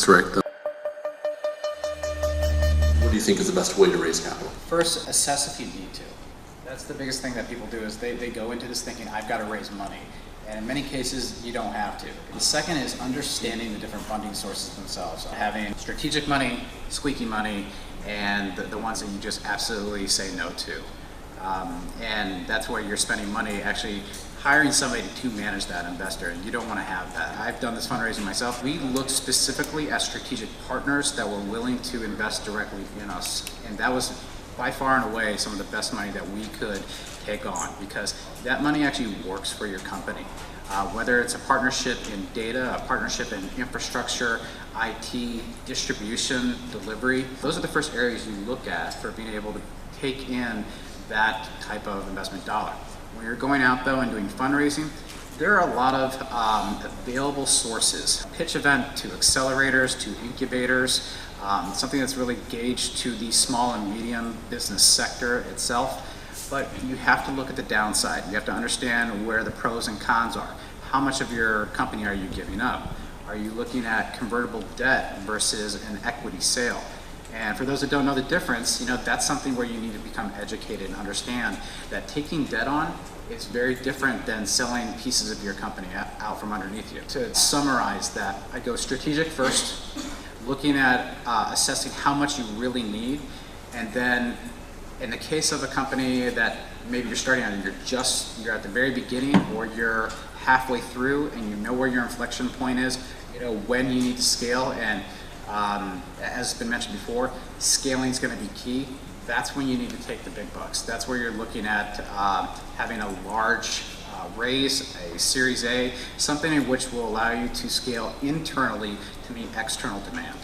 Thanks, Rick. What do you think is the best way to raise capital? First, assess if you need to. That's the biggest thing that people do is they go into this thinking, I've got to raise money. And in many cases, you don't have to. The second is understanding the different funding sources themselves. Having strategic money, squeaky money, and the ones that you just absolutely say no to. And that's where you're spending money actually hiring somebody to manage that investor, and you don't want to have that. I've done this fundraising myself. We looked specifically at strategic partners that were willing to invest directly in us, and that was by far and away some of the best money that we could take on, because that money actually works for your company. Whether it's a partnership in data, a partnership in infrastructure, IT, distribution, delivery, those are the first areas you look at for being able to take in that type of investment dollar. When you're going out though and doing fundraising, there are a lot of available sources. Pitch event to accelerators, to incubators, something that's really gauged to the small and medium business sector itself. But you have to look at the downside. You have to understand where the pros and cons are. How much of your company are you giving up? Are you looking at convertible debt versus an equity sale? And for those that don't know the difference, that's something where you need to become educated and understand that taking debt on is very different than selling pieces of your company out from underneath you. To summarize that, I go strategic first, looking at assessing how much you really need, and then in the case of a company that maybe you're starting out and you're at the very beginning, or you're halfway through and you know where your inflection point is, when you need to scale, and as has been mentioned before, scaling is going to be key. That's when you need to take the big bucks. That's where you're looking at having a large raise, a Series A, something in which will allow you to scale internally to meet external demand.